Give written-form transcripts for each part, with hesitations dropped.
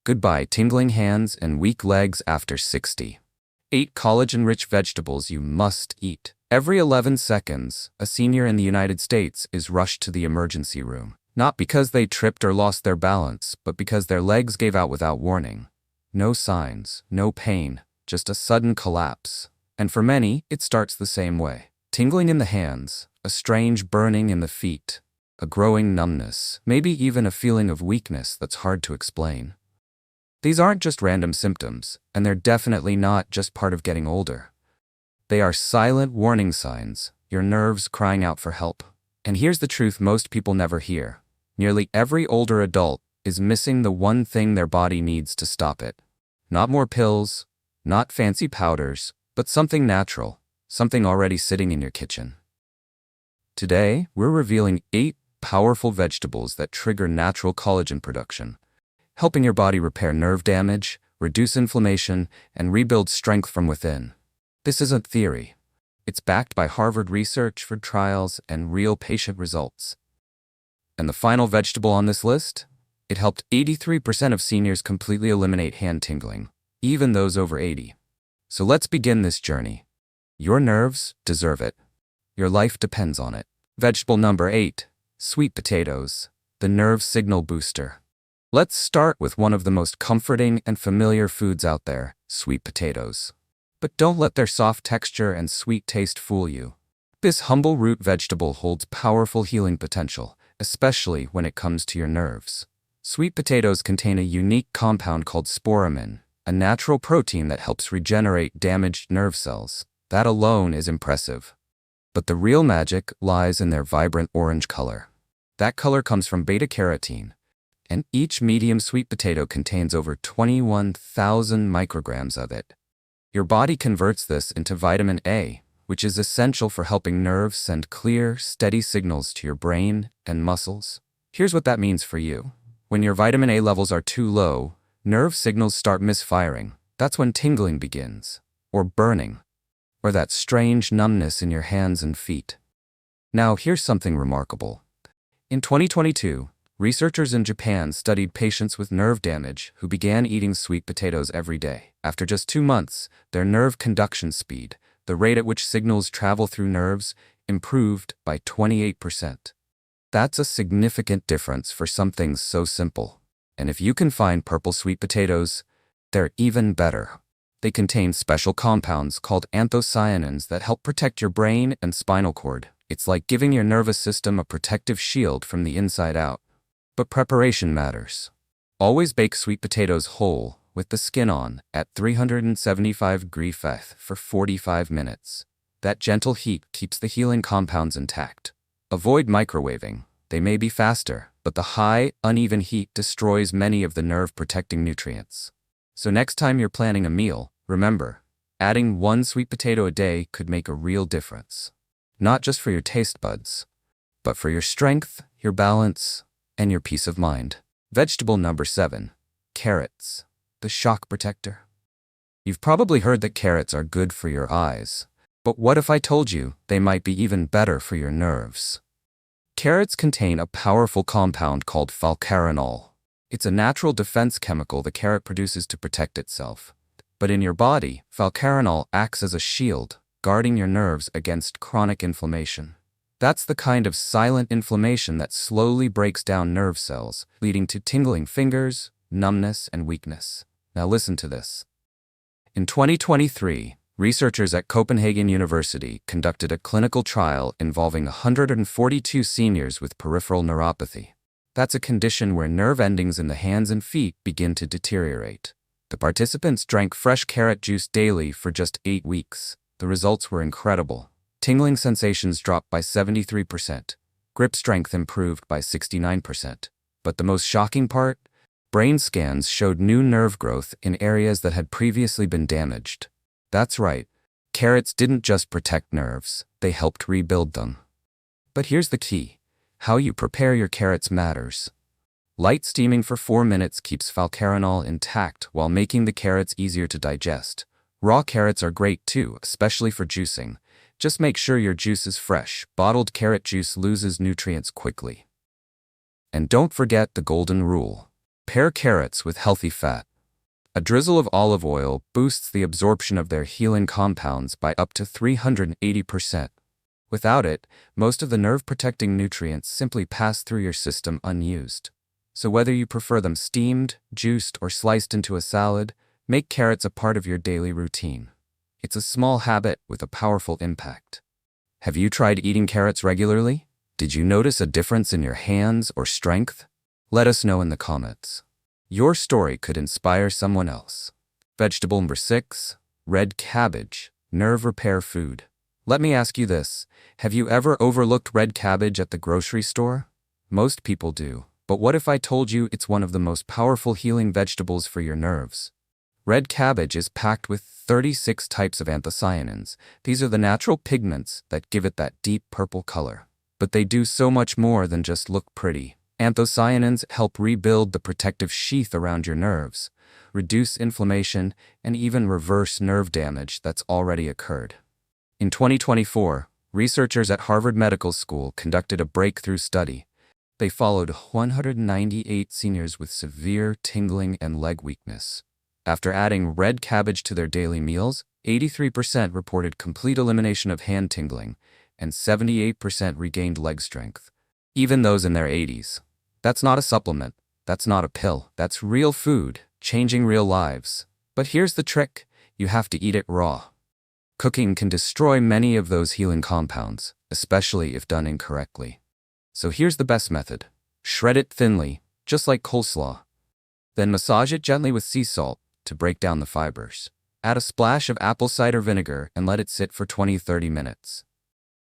Goodbye tingling hands and weak legs after 60. 8 collagen-rich vegetables you must eat. Every 11 seconds, a senior in the United States is rushed to the emergency room. Not because they tripped or lost their balance, but because their legs gave out without warning. No signs, no pain, just a sudden collapse. And for many, it starts the same way. Tingling in the hands, a strange burning in the feet, a growing numbness, maybe even a feeling of weakness that's hard to explain. These aren't just random symptoms, and they're definitely not just part of getting older. They are silent warning signs, your nerves crying out for help. And here's the truth most people never hear. Nearly every older adult is missing the one thing their body needs to stop it. Not more pills, not fancy powders, but something natural, something already sitting in your kitchen. Today, we're revealing 8 powerful vegetables that trigger natural collagen production, helping your body repair nerve damage, reduce inflammation, and rebuild strength from within. This isn't theory. It's backed by Harvard research for trials and real patient results. And the final vegetable on this list? It helped 83% of seniors completely eliminate hand tingling, even those over 80. So let's begin this journey. Your nerves deserve it. Your life depends on it. Vegetable number 8, sweet potatoes, the nerve signal booster. Let's start with one of the most comforting and familiar foods out there, sweet potatoes. But don't let their soft texture and sweet taste fool you. This humble root vegetable holds powerful healing potential, especially when it comes to your nerves. Sweet potatoes contain a unique compound called sporamin, a natural protein that helps regenerate damaged nerve cells. That alone is impressive. But the real magic lies in their vibrant orange color. That color comes from beta-carotene, and each medium sweet potato contains over 21,000 micrograms of it. Your body converts this into vitamin A, which is essential for helping nerves send clear, steady signals to your brain and muscles. Here's what that means for you. When your vitamin A levels are too low, nerve signals start misfiring. That's when tingling begins, or burning, or that strange numbness in your hands and feet. Now, here's something remarkable. In 2022, researchers in Japan studied patients with nerve damage who began eating sweet potatoes every day. After just 2 months, their nerve conduction speed, the rate at which signals travel through nerves, improved by 28%. That's a significant difference for something so simple. And if you can find purple sweet potatoes, they're even better. They contain special compounds called anthocyanins that help protect your brain and spinal cord. It's like giving your nervous system a protective shield from the inside out. But preparation matters. Always bake sweet potatoes whole, with the skin on, at 375 degrees Fahrenheit for 45 minutes. That gentle heat keeps the healing compounds intact. Avoid microwaving. They may be faster, but the high, uneven heat destroys many of the nerve-protecting nutrients. So next time you're planning a meal, remember, adding 1 sweet potato a day could make a real difference. Not just for your taste buds, but for your strength, your balance, and your peace of mind. Vegetable number 7, carrots, the shock protector. You've probably heard that carrots are good for your eyes, but what if I told you they might be even better for your nerves? Carrots contain a powerful compound called falcarinol. It's a natural defense chemical the carrot produces to protect itself. But in your body, falcarinol acts as a shield, guarding your nerves against chronic inflammation. That's the kind of silent inflammation that slowly breaks down nerve cells, leading to tingling fingers, numbness, and weakness. Now listen to this. In 2023, researchers at Copenhagen University conducted a clinical trial involving 142 seniors with peripheral neuropathy. That's a condition where nerve endings in the hands and feet begin to deteriorate. The participants drank fresh carrot juice daily for just 8 weeks. The results were incredible. Tingling sensations dropped by 73%. Grip strength improved by 69%. But the most shocking part? Brain scans showed new nerve growth in areas that had previously been damaged. That's right. Carrots didn't just protect nerves, they helped rebuild them. But here's the key. How you prepare your carrots matters. Light steaming for 4 minutes keeps falcarinol intact while making the carrots easier to digest. Raw carrots are great too, especially for juicing. Just make sure your juice is fresh. Bottled carrot juice loses nutrients quickly. And don't forget the golden rule. Pair carrots with healthy fat. A drizzle of olive oil boosts the absorption of their healing compounds by up to 380%. Without it, most of the nerve-protecting nutrients simply pass through your system unused. So whether you prefer them steamed, juiced, or sliced into a salad, make carrots a part of your daily routine. It's a small habit with a powerful impact. Have you tried eating carrots regularly? Did you notice a difference in your hands or strength? Let us know in the comments. Your story could inspire someone else. Vegetable number 6, red cabbage, nerve repair food. Let me ask you this, have you ever overlooked red cabbage at the grocery store? Most people do, but what if I told you it's one of the most powerful healing vegetables for your nerves? Red cabbage is packed with 36 types of anthocyanins. These are the natural pigments that give it that deep purple color. But they do so much more than just look pretty. Anthocyanins help rebuild the protective sheath around your nerves, reduce inflammation, and even reverse nerve damage that's already occurred. In 2024, researchers at Harvard Medical School conducted a breakthrough study. They followed 198 seniors with severe tingling and leg weakness. After adding red cabbage to their daily meals, 83% reported complete elimination of hand tingling, and 78% regained leg strength. Even those in their 80s. That's not a supplement, that's not a pill, that's real food, changing real lives. But here's the trick, you have to eat it raw. Cooking can destroy many of those healing compounds, especially if done incorrectly. So here's the best method. Shred it thinly, just like coleslaw. Then massage it gently with sea salt to break down the fibers. Add a splash of apple cider vinegar and let it sit for 20-30 minutes.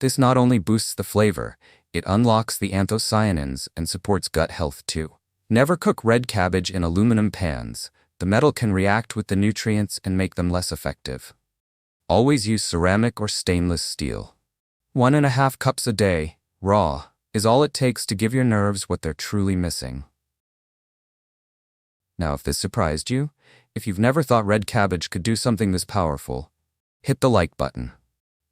This not only boosts the flavor, it unlocks the anthocyanins and supports gut health too. Never cook red cabbage in aluminum pans. The metal can react with the nutrients and make them less effective. Always use ceramic or stainless steel. 1.5 cups a day, raw, is all it takes to give your nerves what they're truly missing. Now, if this surprised you, if you've never thought red cabbage could do something this powerful, hit the like button.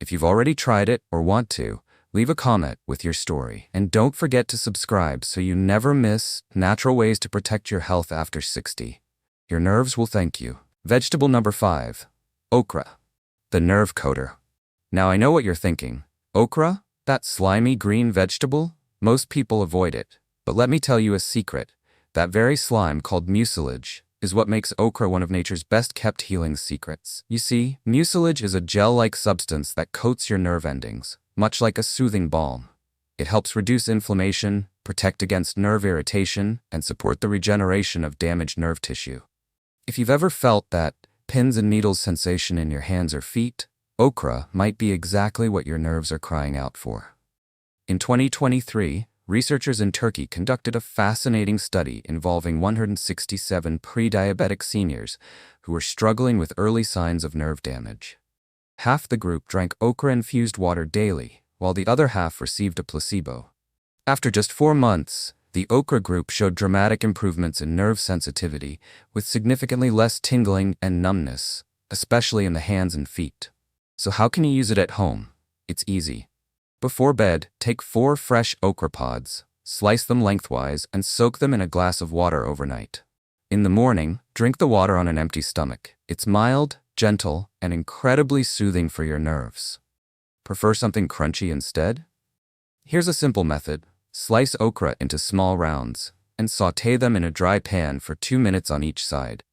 If you've already tried it or want to, leave a comment with your story. And don't forget to subscribe so you never miss natural ways to protect your health after 60. Your nerves will thank you. Vegetable number 5, okra. The nerve coater. Now I know what you're thinking. Okra? That slimy green vegetable? Most people avoid it. But let me tell you a secret. That very slime called mucilage is what makes okra one of nature's best-kept healing secrets. You see, mucilage is a gel-like substance that coats your nerve endings, much like a soothing balm. It helps reduce inflammation, protect against nerve irritation, and support the regeneration of damaged nerve tissue. If you've ever felt that pins and needles sensation in your hands or feet, okra might be exactly what your nerves are crying out for. In 2023, researchers in Turkey conducted a fascinating study involving 167 pre-diabetic seniors who were struggling with early signs of nerve damage. Half the group drank okra-infused water daily, while the other half received a placebo. After just 4 months, the okra group showed dramatic improvements in nerve sensitivity, with significantly less tingling and numbness, especially in the hands and feet. So how can you use it at home? It's easy. Before bed, take 4 fresh okra pods, slice them lengthwise, and soak them in a glass of water overnight. In the morning, drink the water on an empty stomach. It's mild, gentle, and incredibly soothing for your nerves. Prefer something crunchy instead? Here's a simple method. Slice okra into small rounds, and sauté them in a dry pan for 2 minutes on each side.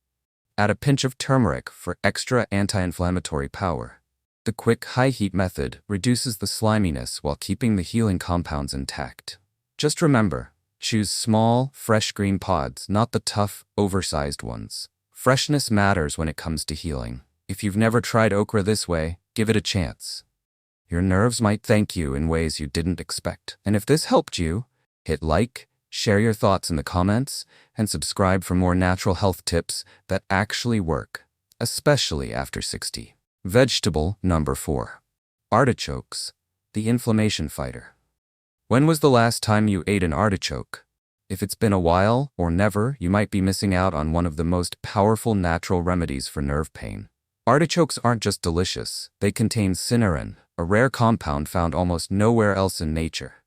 Add a pinch of turmeric for extra anti-inflammatory power. The quick high-heat method reduces the sliminess while keeping the healing compounds intact. Just remember, choose small, fresh green pods, not the tough, oversized ones. Freshness matters when it comes to healing. If you've never tried okra this way, give it a chance. Your nerves might thank you in ways you didn't expect. And if this helped you, hit like, share your thoughts in the comments, and subscribe for more natural health tips that actually work, especially after 60. Vegetable number 4. Artichokes, the inflammation fighter. When was the last time you ate an artichoke? If it's been a while or never, you might be missing out on one of the most powerful natural remedies for nerve pain. Artichokes aren't just delicious, they contain cynarin, a rare compound found almost nowhere else in nature.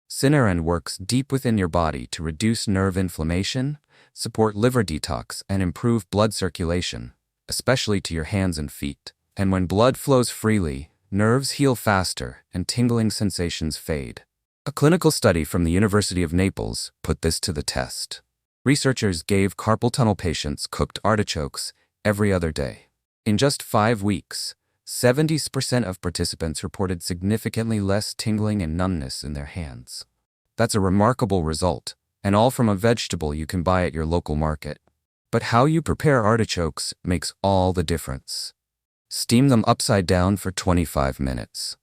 Cynarin works deep within your body to reduce nerve inflammation, support liver detox, and improve blood circulation, especially to your hands and feet. And when blood flows freely, nerves heal faster and tingling sensations fade. A clinical study from the University of Naples put this to the test. Researchers gave carpal tunnel patients cooked artichokes every other day. In just 5 weeks, 70% of participants reported significantly less tingling and numbness in their hands. That's a remarkable result, and all from a vegetable you can buy at your local market. But how you prepare artichokes makes all the difference. Steam them upside down for 25 minutes.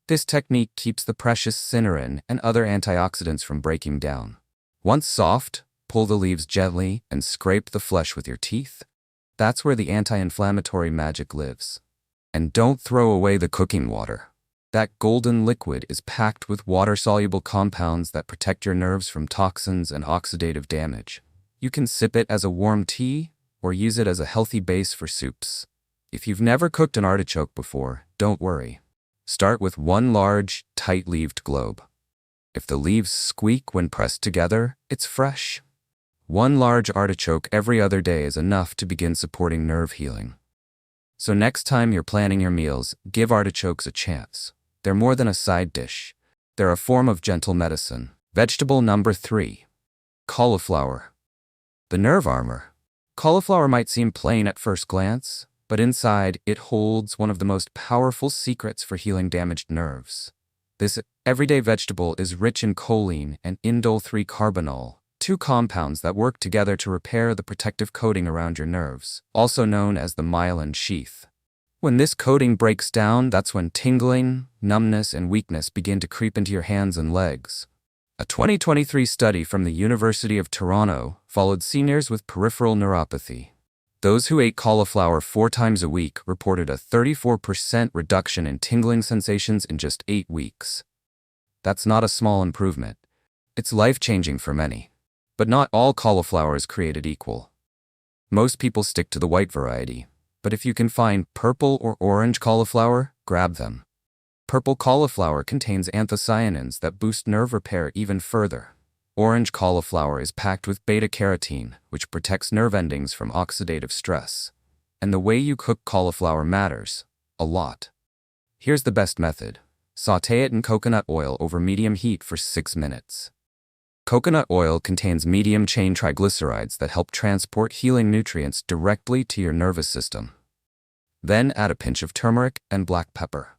This technique keeps the precious cynarin and other antioxidants from breaking down. Once soft, pull the leaves gently and scrape the flesh with your teeth. That's where the anti-inflammatory magic lives. And don't throw away the cooking water. That golden liquid is packed with water-soluble compounds that protect your nerves from toxins and oxidative damage. You can sip it as a warm tea or use it as a healthy base for soups. If you've never cooked an artichoke before, don't worry. Start with one large, tight-leaved globe. If the leaves squeak when pressed together, it's fresh. One large artichoke every other day is enough to begin supporting nerve healing. So next time you're planning your meals, give artichokes a chance. They're more than a side dish. They're a form of gentle medicine. Vegetable number 3. Cauliflower. The nerve armor. Cauliflower might seem plain at first glance, but inside it holds one of the most powerful secrets for healing damaged nerves. This everyday vegetable is rich in choline and indole-3-carbinol, 2 compounds that work together to repair the protective coating around your nerves, also known as the myelin sheath. When this coating breaks down, that's when tingling, numbness, and weakness begin to creep into your hands and legs. A 2023 study from the University of Toronto followed seniors with peripheral neuropathy. Those who ate cauliflower 4 times a week reported a 34% reduction in tingling sensations in just 8 weeks. That's not a small improvement. It's life-changing for many. But not all cauliflower is created equal. Most people stick to the white variety, but if you can find purple or orange cauliflower, grab them. Purple cauliflower contains anthocyanins that boost nerve repair even further. Orange cauliflower is packed with beta-carotene, which protects nerve endings from oxidative stress. And the way you cook cauliflower matters a lot. Here's the best method. Sauté it in coconut oil over medium heat for 6 minutes. Coconut oil contains medium-chain triglycerides that help transport healing nutrients directly to your nervous system. Then add a pinch of turmeric and black pepper.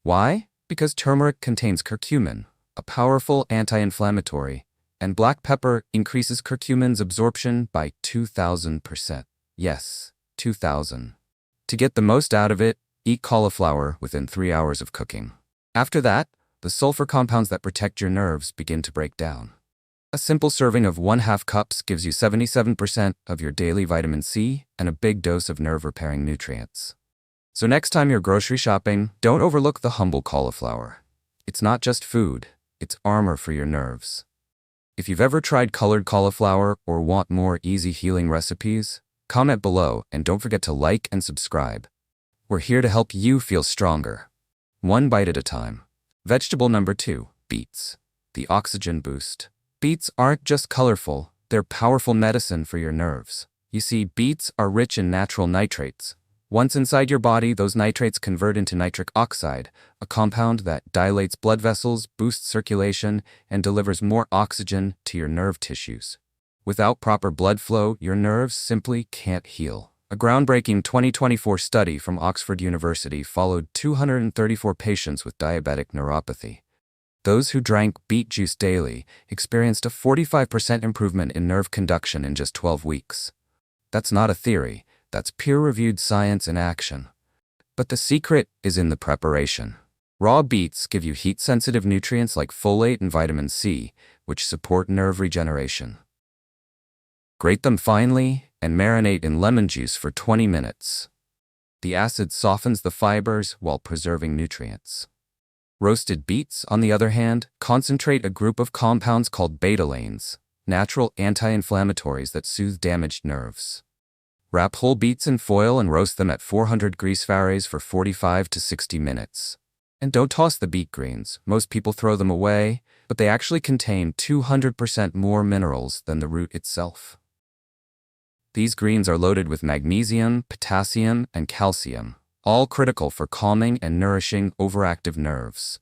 Why? Because turmeric contains curcumin, a powerful anti-inflammatory, and black pepper increases curcumin's absorption by 2,000%. Yes, 2,000. To get the most out of it, eat cauliflower within 3 hours of cooking. After that, the sulfur compounds that protect your nerves begin to break down. A simple serving of 1/2 cups gives you 77% of your daily vitamin C and a big dose of nerve-repairing nutrients. So next time you're grocery shopping, don't overlook the humble cauliflower. It's not just food, it's armor for your nerves. If you've ever tried colored cauliflower or want more easy healing recipes, comment below and don't forget to like and subscribe. We're here to help you feel stronger. One bite at a time. Vegetable number 2, beets. The oxygen boost. Beets aren't just colorful, they're powerful medicine for your nerves. You see, beets are rich in natural nitrates. Once inside your body, those nitrates convert into nitric oxide, a compound that dilates blood vessels, boosts circulation, and delivers more oxygen to your nerve tissues. Without proper blood flow, your nerves simply can't heal. A groundbreaking 2024 study from Oxford University followed 234 patients with diabetic neuropathy. Those who drank beet juice daily experienced a 45% improvement in nerve conduction in just 12 weeks. That's not a theory, that's peer-reviewed science in action. But the secret is in the preparation. Raw beets give you heat-sensitive nutrients like folate and vitamin C, which support nerve regeneration. Grate them finely and marinate in lemon juice for 20 minutes. The acid softens the fibers while preserving nutrients. Roasted beets, on the other hand, concentrate a group of compounds called betalains, natural anti-inflammatories that soothe damaged nerves. Wrap whole beets in foil and roast them at 400 degrees Fahrenheit for 45 to 60 minutes. And don't toss the beet greens. Most people throw them away, but they actually contain 200% more minerals than the root itself. These greens are loaded with magnesium, potassium, and calcium, all critical for calming and nourishing overactive nerves.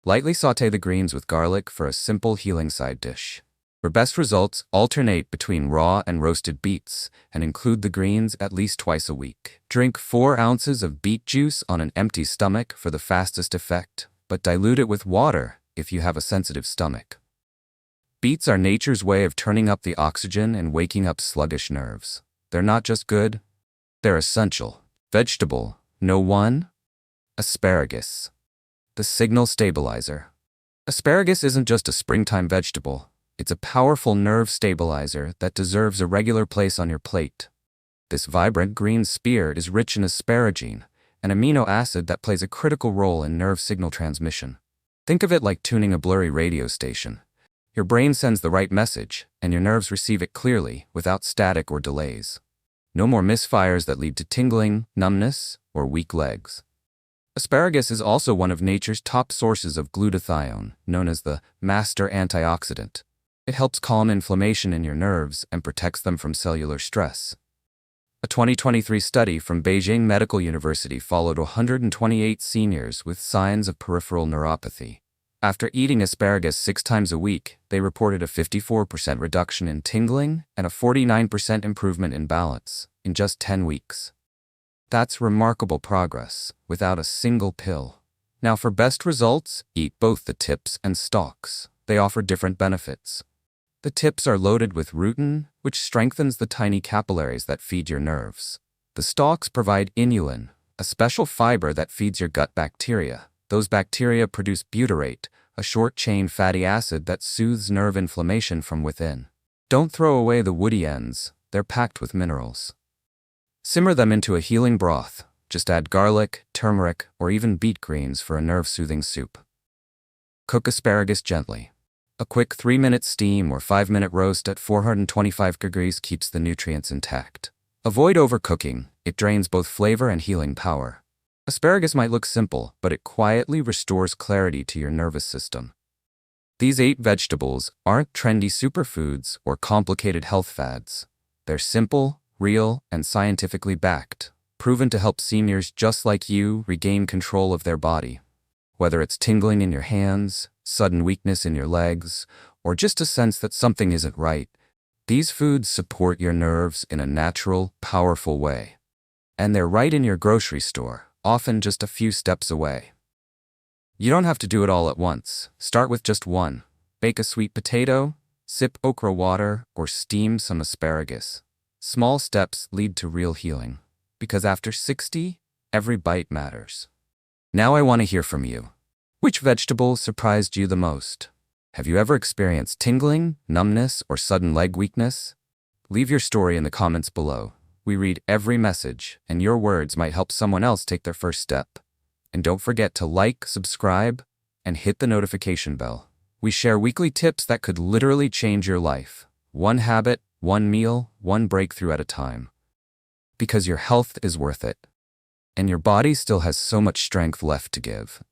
Lightly sauté the greens with garlic for a simple healing side dish. For best results, alternate between raw and roasted beets, and include the greens at least twice a week. Drink 4 ounces of beet juice on an empty stomach for the fastest effect, but dilute it with water if you have a sensitive stomach. Beets are nature's way of turning up the oxygen and waking up sluggish nerves. They're not just good, they're essential. Vegetable No. 1. Asparagus. The signal stabilizer. Asparagus isn't just a springtime vegetable. It's a powerful nerve stabilizer that deserves a regular place on your plate. This vibrant green spear is rich in asparagine, an amino acid that plays a critical role in nerve signal transmission. Think of it like tuning a blurry radio station. Your brain sends the right message, and your nerves receive it clearly, without static or delays. No more misfires that lead to tingling, numbness, or weak legs. Asparagus is also one of nature's top sources of glutathione, known as the master antioxidant. It helps calm inflammation in your nerves and protects them from cellular stress. A 2023 study from Beijing Medical University followed 128 seniors with signs of peripheral neuropathy. After eating asparagus 6 times a week, they reported a 54% reduction in tingling and a 49% improvement in balance in just 10 weeks. That's remarkable progress, without a single pill. Now for best results, eat both the tips and stalks. They offer different benefits. The tips are loaded with rutin, which strengthens the tiny capillaries that feed your nerves. The stalks provide inulin, a special fiber that feeds your gut bacteria. Those bacteria produce butyrate, a short-chain fatty acid that soothes nerve inflammation from within. Don't throw away the woody ends, they're packed with minerals. Simmer them into a healing broth. Just add garlic, turmeric, or even beet greens for a nerve-soothing soup. Cook asparagus gently. A quick 3-minute steam or 5-minute roast at 425 degrees keeps the nutrients intact. Avoid overcooking, it drains both flavor and healing power. Asparagus might look simple, but it quietly restores clarity to your nervous system. These 8 vegetables aren't trendy superfoods or complicated health fads. They're simple, real, and scientifically backed, proven to help seniors just like you regain control of their body. Whether it's tingling in your hands, sudden weakness in your legs, or just a sense that something isn't right, these foods support your nerves in a natural, powerful way. And they're right in your grocery store, often just a few steps away. You don't have to do it all at once. Start with just one. Bake a sweet potato, sip okra water, or steam some asparagus. Small steps lead to real healing. Because after 60, every bite matters. Now I want to hear from you. Which vegetable surprised you the most? Have you ever experienced tingling, numbness, or sudden leg weakness? Leave your story in the comments below. We read every message, and your words might help someone else take their first step. And don't forget to like, subscribe, and hit the notification bell. We share weekly tips that could literally change your life. One habit, one meal, one breakthrough at a time. Because your health is worth it. And your body still has so much strength left to give.